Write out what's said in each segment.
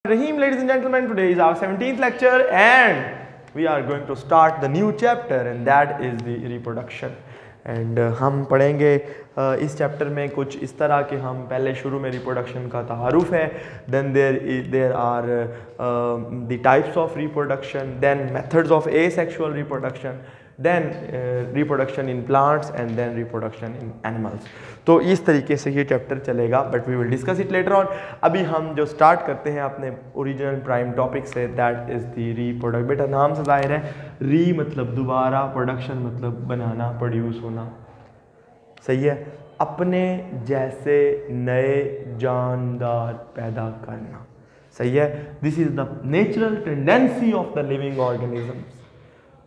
Rahim, ladies and gentlemen, today is our 17th lecture and we are going to start the new chapter and that is the reproduction. And हम पढ़ेंगे इस chapter में कुछ इस तरह के हम पहले शुरू में रिप्रोडक्शन का तारुफ है, then there are the types of reproduction, then methods of asexual reproduction, then reproduction in plants and then reproduction in animals. तो इस तरीके से ये चैप्टर चलेगा, but we will discuss it later on. अभी हम जो स्टार्ट करते हैं अपने ओरिजिनल प्राइम टॉपिक से, दैट इज़ द रिप्रोडक्ट. बेटा नाम से जाहिर है, री मतलब दोबारा, प्रोडक्शन मतलब बनाना, प्रोड्यूस होना. सही है, अपने जैसे नए जानदार पैदा करना. सही है, this is the natural tendency of the living organisms.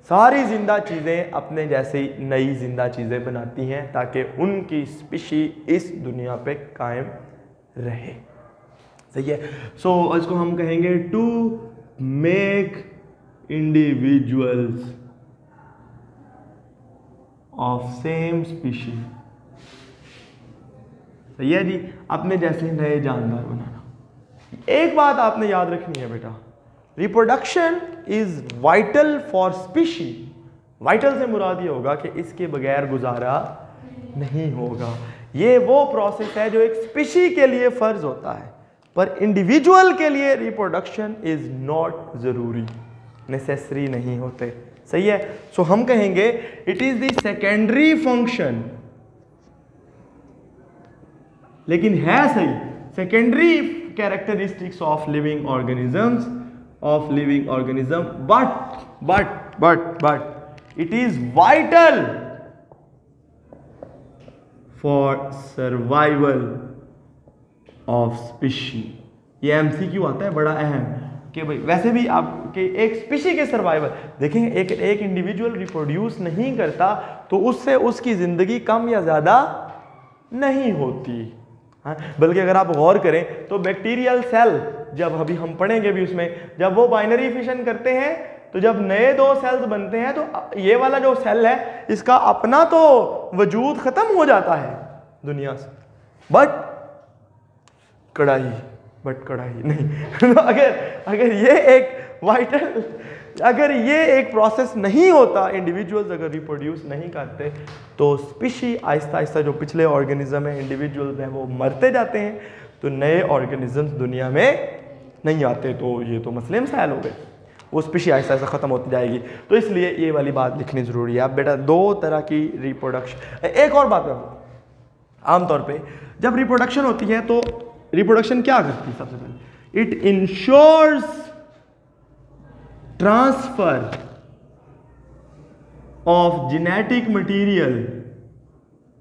सारी जिंदा चीज़ें अपने जैसे नई जिंदा चीज़ें बनाती हैं ताकि उनकी स्पीशी इस दुनिया पे कायम रहे. सही है. सो इसको हम कहेंगे to make individuals of same species. सही है जी, अपने जैसे नए जानदार बनाना. एक बात आपने याद रखनी है बेटा, reproduction is vital for species. Vital से मुराद ये होगा कि इसके बगैर गुजारा नहीं होगा. ये वो प्रोसेस है जो एक स्पीशी के लिए फर्ज होता है, पर इंडिविजुअल के लिए रिप्रोडक्शन इज नॉट जरूरी, नेसेसरी नहीं होते. सही है. सो हम कहेंगे it is the secondary function, लेकिन है सही secondary characteristics of living organisms but it is vital for survival of species. ये MCQ आता है बड़ा अहम कि भाई वैसे भी आपके एक स्पीशी के सर्वाइवल देखें, एक इंडिविजुअल रिप्रोड्यूस नहीं करता तो उससे उसकी ज़िंदगी कम या ज़्यादा नहीं होती. हाँ, बल्कि अगर आप गौर करें तो बैक्टीरियल सेल, जब अभी हम पढ़ेंगे भी उसमें, जब वो बाइनरी फिशन करते हैं तो जब नए दो सेल्स बनते हैं तो ये वाला जो सेल है इसका अपना तो वजूद खत्म हो जाता है दुनिया से, बट कढ़ाई नहीं. अगर ये एक वाइटल, अगर ये एक प्रोसेस नहीं होता, इंडिविजुअल्स अगर रिप्रोड्यूस नहीं करते तो स्पीशी आहिस्ता आहिस्ता जो पिछले ऑर्गेनिज्म है, इंडिविजुअल्स हैं, वो मरते जाते हैं, तो नए ऑर्गेनिजम्स दुनिया में नहीं आते. तो ये तो मसले मसाइल हो गए, वो स्पीशी आहिस्ता आहिस्ता ख़त्म होती जाएगी. तो इसलिए ये वाली बात लिखनी ज़रूरी है. अब बेटा दो तरह की रिप्रोडक्शन. एक और बात है, आमतौर पे जब रिप्रोडक्शन होती है तो रिप्रोडक्शन क्या करती है? सबसे पहले it ensures transfer of genetic material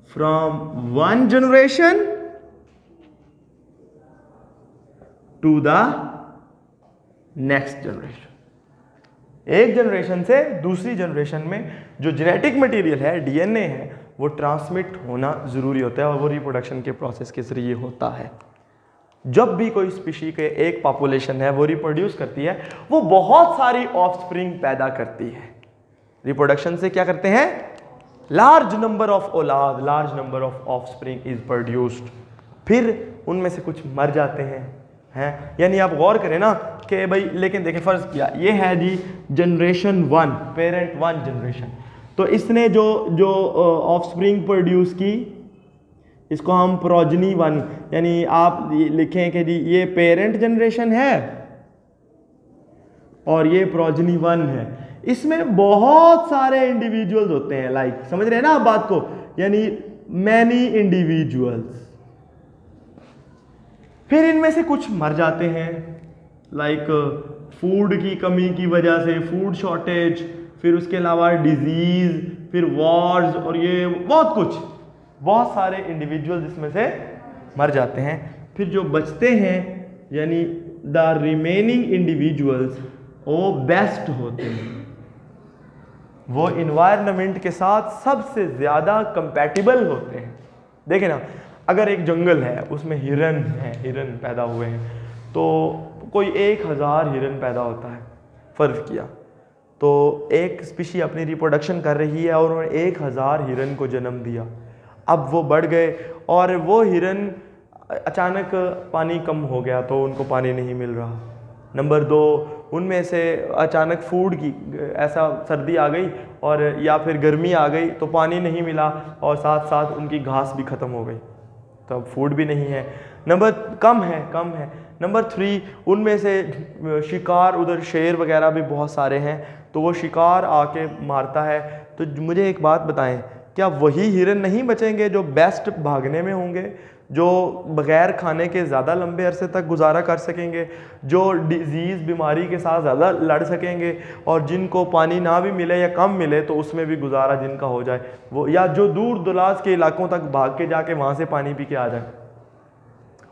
from one generation to the next generation. एक जनरेशन से दूसरी जनरेशन में जो जेनेटिक मटेरियल है, डीएनए है, वो ट्रांसमिट होना ज़रूरी होता है और वो रिप्रोडक्शन के प्रोसेस के ज़रिए होता है. जब भी कोई स्पीशी के एक पॉपुलेशन है वो रिप्रोड्यूस करती है, वो बहुत सारी ऑफस्प्रिंग पैदा करती है. रिप्रोडक्शन से क्या करते हैं? लार्ज नंबर ऑफ औलाद, large number of offspring is produced. फिर उनमें से कुछ मर जाते हैं. यानी आप गौर करें ना कि भाई, लेकिन देखें फ़र्ज़ किया ये है जी जनरेशन 1, पेरेंट 1 जनरेशन, तो इसने जो ऑफस्प्रिंग प्रोड्यूस की, इसको हम प्रोजनी 1, यानी आप लिखें कि जी ये पेरेंट जनरेशन है और ये प्रोजनी 1 है. इसमें बहुत सारे इंडिविजुअल्स होते हैं, लाइक समझ रहे हैं ना आप बात को, यानी मैनी इंडिविजुअल्स. फिर इनमें से कुछ मर जाते हैं, लाइक फूड की कमी की वजह से, फूड शॉर्टेज, फिर उसके अलावा डिजीज, फिर वॉर्स और ये बहुत सारे इंडिविजुअल्स इसमें से मर जाते हैं. फिर जो बचते हैं यानी द रिमेनिंग इंडिविजुअल्स वो बेस्ट होते हैं, वो इन्वायरमेंट के साथ सबसे ज़्यादा कंपैटिबल होते हैं. देखें ना, अगर एक जंगल है उसमें हिरन पैदा हुए हैं, तो कोई 1000 हिरन पैदा होता है, फ़र्ज़ किया तो एक स्पीशी अपनी रिप्रोडक्शन कर रही है और उन्होंने 1000 हिरन को जन्म दिया. अब वो बढ़ गए और वो हिरन अचानक पानी कम हो गया तो उनको पानी नहीं मिल रहा, नंबर 2, उनमें से अचानक फूड की ऐसा सर्दी आ गई और या फिर गर्मी आ गई तो पानी नहीं मिला और साथ साथ उनकी घास भी ख़त्म हो गई, तो अब फूड भी नहीं है। नंबर कम है। नंबर 3, उनमें से शिकार, उधर शेर वगैरह भी बहुत सारे हैं, तो वो शिकार आके मारता है। तो मुझे एक बात बताएं, क्या वही हिरन नहीं बचेंगे जो बेस्ट भागने में होंगे, जो बग़ैर खाने के ज़्यादा लंबे अरसे तक गुजारा कर सकेंगे, जो डिजीज़ बीमारी के साथ ज़्यादा लड़ सकेंगे, और जिनको पानी ना भी मिले या कम मिले तो उसमें भी गुजारा जिनका हो जाए वो, या जो दूर दराज के इलाकों तक भाग के जाके वहाँ से पानी पी के आ जाए,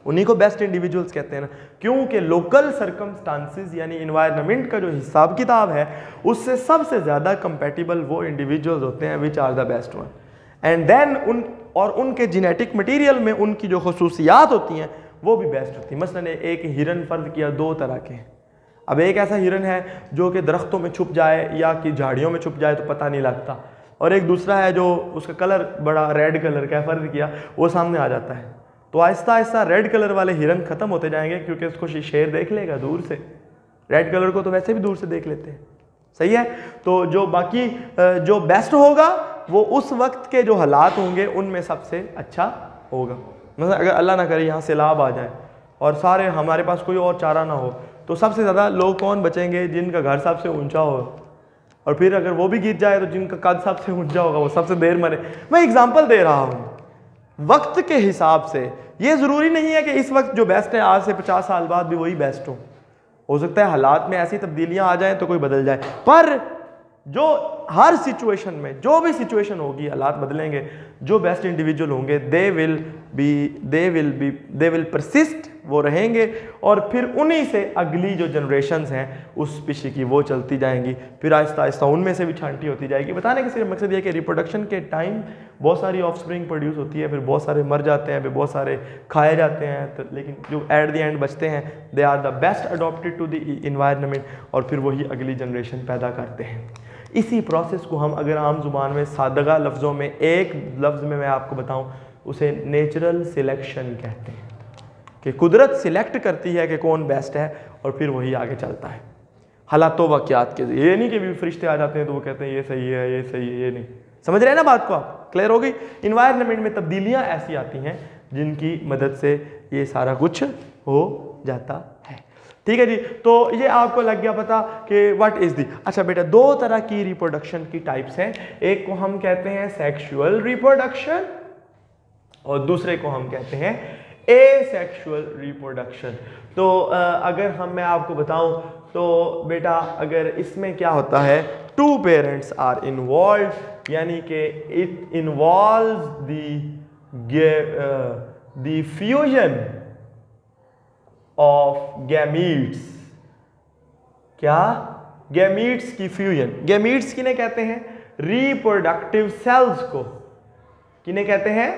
उन्हीं को बेस्ट इंडिविजुअल्स कहते हैं ना। क्योंकि लोकल सर्कमस्टांसिस यानी इन्वायरमेंट का जो हिसाब किताब है उससे सबसे ज़्यादा कंपेटिबल वो इंडिविजुअल्स होते हैं which are the best one. And then उनके जेनेटिक मटेरियल में उनकी जो खसूसियात होती हैं वो भी बेस्ट होती हैं। मसलन एक हिरन फ़र्ज किया 2 तरह के हैं। अब एक ऐसा हिरन है जो कि दरख्तों में छुप जाए या कि झाड़ियों में छुप जाए तो पता नहीं लगता, और एक दूसरा है जो उसका कलर बड़ा रेड कलर का फ़र्ज किया, वो सामने आ जाता है। तो आहिस्ता आहिस्ता रेड कलर वाले हिरन ख़त्म होते जाएंगे क्योंकि उसको शेर देख लेगा दूर से, रेड कलर को तो वैसे भी दूर से देख लेते हैं, सही है। तो जो बाकी जो बेस्ट होगा वो उस वक्त के जो हालात होंगे उनमें सबसे अच्छा होगा। मतलब अगर अल्लाह ना करे यहाँ सैलाब आ जाए और सारे हमारे पास कोई और चारा ना हो तो सबसे ज़्यादा लोग कौन बचेंगे? जिनका घर सबसे ऊंचा हो, और फिर अगर वो भी गिर जाए तो जिनका कद सबसे ऊंचा होगा वो सबसे देर मरे। मैं एग्जाम्पल दे रहा हूँ वक्त के हिसाब से। ये ज़रूरी नहीं है कि इस वक्त जो बेस्ट है आज से 50 साल बाद भी वही बेस्ट हो सकता है हालात में ऐसी तब्दीलियां आ जाएं तो कोई बदल जाए, पर जो हर सिचुएशन में जो भी सिचुएशन होगी हालात बदलेंगे, जो बेस्ट इंडिविजुअल होंगे दे विल परसिस्ट, वो रहेंगे, और फिर उन्हीं से अगली जो जनरेशन्स हैं उस पीछे की वो चलती जाएंगी, फिर आहिस्ता आहिस्ता उनमें से भी छांटी होती जाएगी। बताने का सिर्फ मकसद ये कि रिप्रोडक्शन के टाइम बहुत सारी ऑफस्प्रिंग प्रोड्यूस होती है, फिर बहुत सारे मर जाते हैं, फिर बहुत सारे खाए जाते हैं, तो लेकिन जो एट द एंड बचते हैं they are the best adopted to the environment, और फिर वही अगली जनरेशन पैदा करते हैं। इसी प्रोसेस को हम अगर आम जुबान में सादगा लफ्ज़ों में एक लफ्ज़ में मैं आपको बताऊं, उसे नेचुरल सिलेक्शन कहते हैं, कि कुदरत सिलेक्ट करती है कि कौन बेस्ट है और फिर वही आगे चलता है। हालात वाक़यात के, ये नहीं कि भी फरिश्ते आ जाते हैं तो वो कहते हैं ये सही है, ये सही है, ये नहीं। समझ रहे हैं ना बात को आप? क्लियर हो गई? इन्वायरमेंट में तब्दीलियाँ ऐसी आती हैं जिनकी मदद से ये सारा कुछ हो जाता है। ठीक है जी, तो ये आपको लग गया पता कि व्हाट इज दी। अच्छा बेटा, 2 तरह की रिप्रोडक्शन की टाइप्स हैं, एक को हम कहते हैं सेक्सुअल रिप्रोडक्शन और दूसरे को हम कहते हैं एसेक्सुअल रिप्रोडक्शन। तो अगर मैं आपको बताऊं तो बेटा अगर इसमें क्या होता है, 2 पेरेंट्स आर इन्वॉल्व, यानी कि it involves the fusion of gametes. क्या? गैमीट्स की फ्यूजन। गैमीट्स किन्हें कहते हैं? रिप्रोडक्टिव सेल्स को। किन्हें कहते हैं?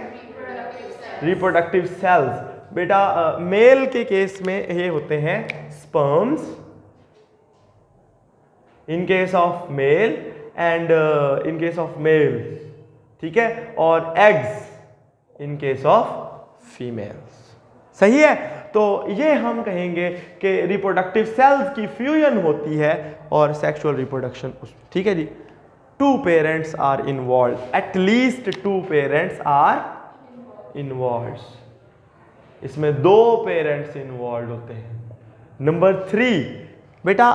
Reproductive cells. बेटा मेल के केस में ये होते हैं sperms in case of male and in case of male, ठीक है, और eggs in case of females. सही है? तो ये हम कहेंगे कि रिप्रोडक्टिव सेल्स की फ्यूजन होती है और सेक्सुअल रिप्रोडक्शन उस, ठीक है जी। 2 parents are involve, at least 2 parents are involve. इसमें 2 पेरेंट्स इन्वॉल्व होते हैं। नंबर 3 बेटा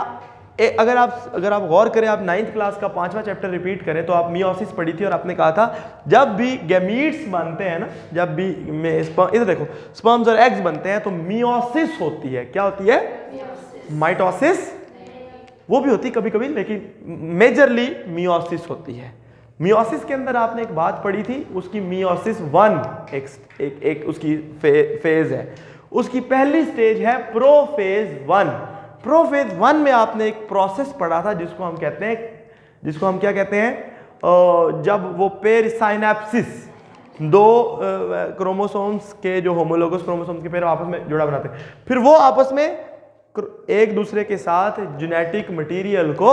अगर आप गौर करें, आप 9th क्लास का 5वां चैप्टर रिपीट करें तो आप मियोसिस पढ़ी थी और आपने कहा था जब भी गैमीट्स बनते हैं ना, जब भी इधर देखो स्पर्म्स और एग्स बनते हैं तो मियोसिस होती है। क्या होती है? माइटोसिस वो भी होती कभी कभी, लेकिन मेजरली मियोसिस होती है। मियोसिस के अंदर आपने एक बात पढ़ी थी, उसकी मियोसिस 1 एक उसकी फेज है। उसकी पहली स्टेज है प्रोफेज 1। प्रोफेज 1 में आपने एक प्रोसेस पढ़ा था जिसको हम क्या कहते हैं, जब वो पेर साइनेप्सिस, 2 क्रोमोसोम्स के जो होमोलोगस क्रोमोसोम्स के पेयर आपस में जुड़ा बनाते हैं, फिर वो आपस में एक दूसरे के साथ जेनेटिक मटेरियल को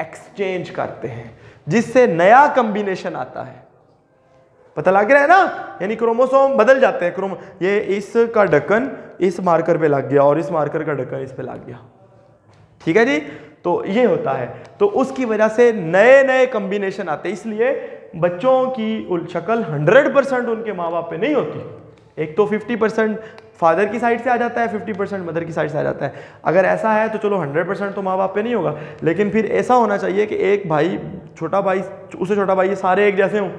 एक्सचेंज करते हैं जिससे नया कॉम्बिनेशन आता है। पता लग रहा है ना? यानी क्रोमोसोम बदल जाते हैं। ये इसका ढक्कन इस मार्कर पे लग गया और इस मार्कर का ढक्कन इस पे लग गया, ठीक है जी। तो ये होता है, तो उसकी वजह से नए नए कॉम्बिनेशन आते हैं, इसलिए बच्चों की शक्ल 100% उनके माँ बाप पे नहीं होती। एक तो 50% फादर की साइड से आ जाता है, 50% मदर की साइड से आ जाता है। अगर ऐसा है तो चलो 100% तो माँ बाप पे नहीं होगा, लेकिन फिर ऐसा होना चाहिए कि एक भाई, छोटा भाई, उससे छोटा भाई, ये सारे एक जैसे हों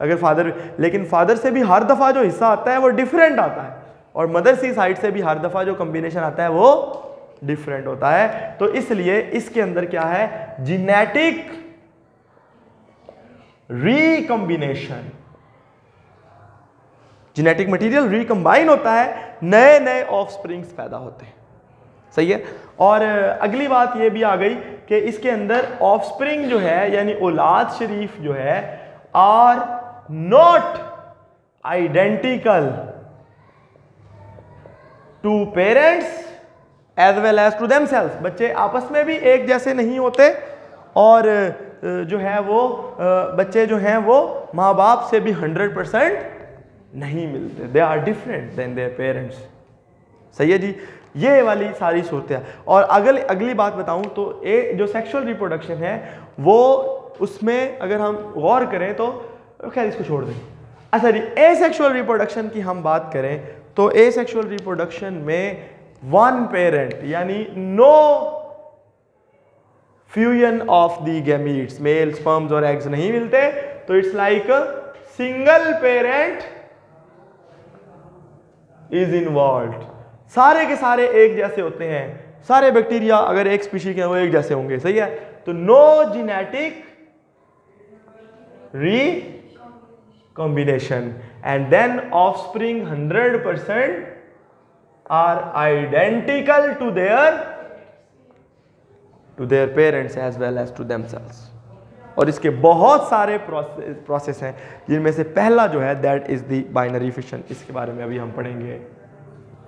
अगर फादर, लेकिन फादर से भी हर दफ़ा जो हिस्सा आता है वो डिफरेंट आता है, और मदर की साइड से भी हर दफ़ा जो कॉम्बिनेशन आता है वो डिफरेंट होता है। तो इसलिए इसके अंदर क्या है, genetic recombination, genetic material recombine होता है, नए नए ऑफस्प्रिंग्स पैदा होते हैं। सही है। और अगली बात ये भी आ गई कि इसके अंदर ऑफस्प्रिंग जो है यानी औलाद शरीफ जो है are not identical to parents as well as to themselves. बच्चे आपस में भी एक जैसे नहीं होते, और जो है वो बच्चे जो हैं वो माँ बाप से भी 100% नहीं मिलते, they are different than their parents. सही है जी। ये वाली सारी सूरतें हैं। और अगली बात बताऊं तो जो सेक्सुअल रिप्रोडक्शन है वो, उसमें अगर हम गौर करें तो खैर इसको छोड़ दें। अच्छा जी, एसेक्सुअल रिप्रोडक्शन की हम बात करें तो एसेक्सुअल रिप्रोडक्शन में वन पेरेंट यानी no fusion of the gametes, male sperms और एग्स नहीं मिलते, तो it's like single parent is involve. सारे के सारे एक जैसे होते हैं, सारे बैक्टीरिया अगर एक स्पीशी के हैं वो एक जैसे होंगे। सही है। तो no genetic recombination and then offspring 100% are identical to their parents as well as to themselves। और इसके बहुत सारे प्रोसेस हैं जिनमें से पहला जो है that is the binary fission. इसके बारे में अभी हम पढ़ेंगे।